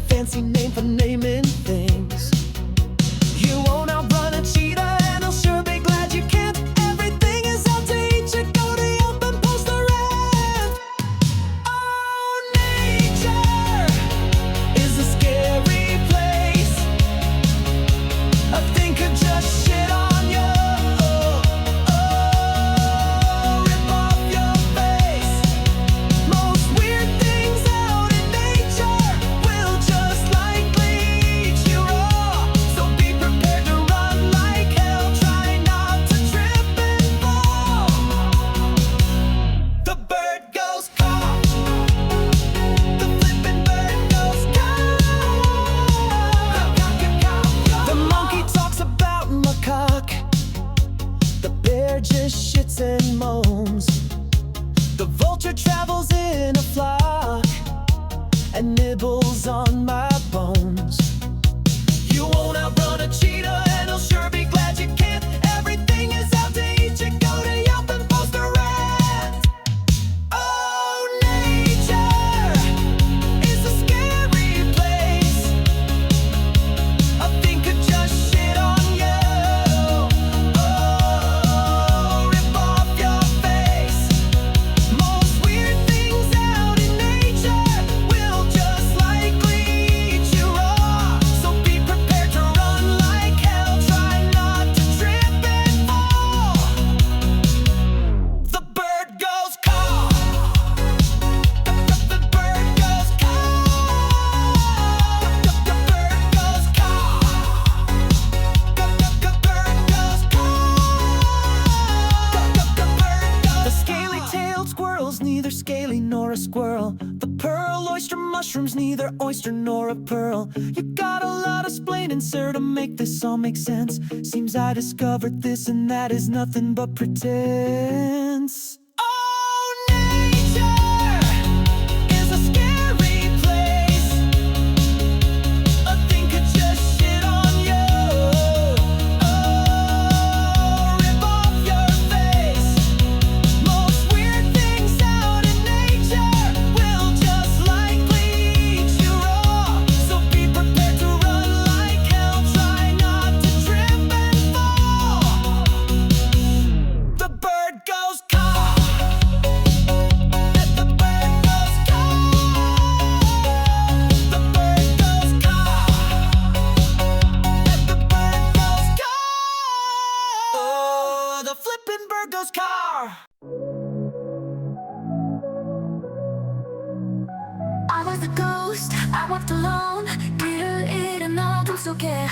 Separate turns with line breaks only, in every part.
Fancy name for naming things. You won't outrun a cheetah, and I'll sure be glad you can't. Everything is out to eat you. Go to Yelp and post the rent. Oh, nature is a scary place. A thing could just shit on you. Rip off your face. Most weird things out in nature will just likely eat you raw. So be prepared to run like hell. Try not to trip and fall. The bird goes caw. The flippin' bird goes caw. The monkey talks about macaque. The bear just shits and moans. The vulture travels in a flock and nibbles on my bones. You won't outrun a cheetah, and I'll sure be glad you can't. Everything is out to eat you. Go to Yelp and post a rant. Oh, nature is a scary place. A thing could just shit on you. Rip off your face. Most weird things out in nature will just likely eat you raw. So be prepared to run like hell. Try not to trip and fall. The bird goes caw. The bird goes caw. The bird goes caw. The bird goes caw. The scaly-tailed squirrel's neither scaly nor a squirrel. The pearl oyster mushroom's neither oyster nor a pearl. You got a lot of splaining, sir, to make this all make sense. Seems I discovered this, and that is nothing but pretense. Oh, nature is a scary place. A thing could just shit on you. Rip off your face. Most weird things out in nature will just likely eat you raw. So be prepared to run like hell. Try not to trip and fall. The bird goes caw. The bird goes caw. The bird goes caw. The bird goes caw. Oh, the flippin' bird goes caw.
I was a ghost, I walked alone. Didn't know who's okay.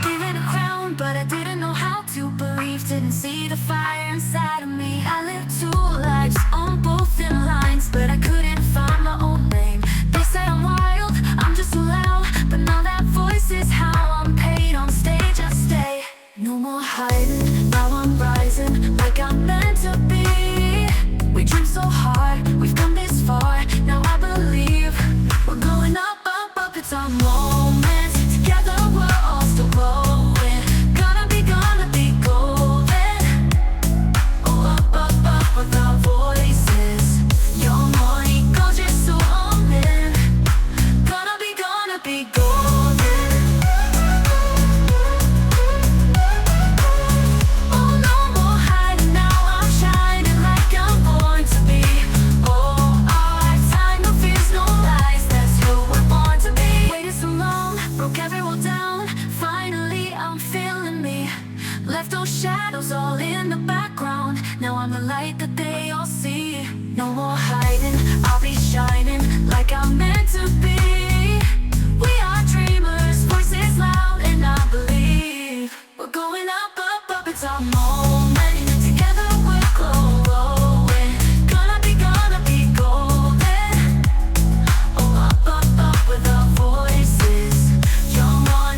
Given a crown, but I didn't know how to believe. Didn't see the fire inside of me. I lived two lives on both thin lines, but I couldn't find my own name. They say I'm wild, I'm just too loud, but now that voice is how I'm paid on stage. I stay. No more hiding, now I'm rising like I'm meant to be. We dream so hard, we've come this far. Now I believe we're going up, up, up. It's our moment. Together we're all still glowing. Gonna be golden. Oh, up, up, up with our voices. Your money goes just so on in. Gonna be golden. Oh, no more hiding, now I'm shining like I'm born to be. Oh, our time, no fears, no lies, that's who we're born to be. Waited so long, broke every wall down. Finally, I'm feeling me. Left those shadows all in the background. Now I'm the light that they all see. No more hiding, I'll be shining like I'm meant to be. We are dreamers, voices loud, and I believe we're going up, up, up. It's our moment. Together we're glowing. Gonna be golden. Oh, up, up, up with our voices. Your one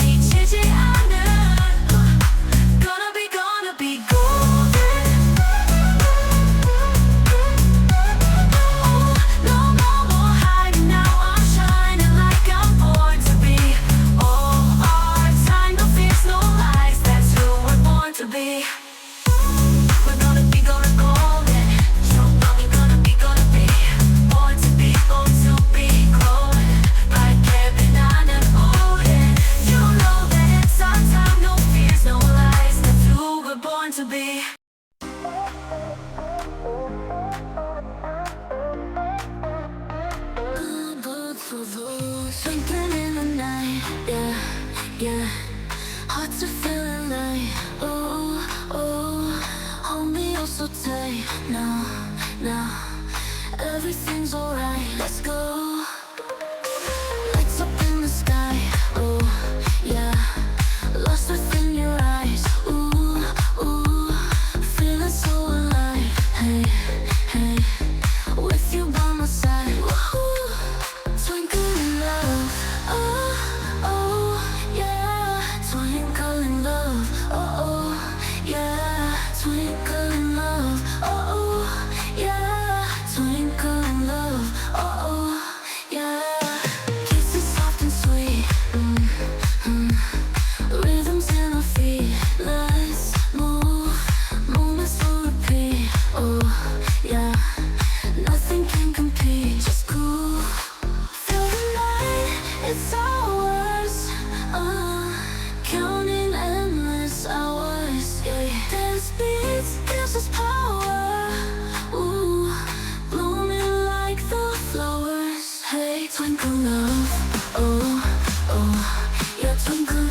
right. Now, everything's alright. Let's go. Lights up in the sky, oh yeah. Lost within your eyes, ooh, ooh. Feeling so alive, hey, hey. With you by my side, woohoo. Twinkling love, oh, oh, yeah. Twinkling love, oh, oh, yeah. Twinkling love, oh, oh, yeah. Twinkling love, oh, oh, yeah. Kisses soft and sweet, rhythms in our feet. Let's move, moments will repeat, oh, yeah. Nothing can compete, just cool. Feel the night, it's ours. Counting endless hours, yeah. Dance beats gives us power. Ooh, blooming like the flowers. Hey, twinkle love, oh, oh, yeah, twinkle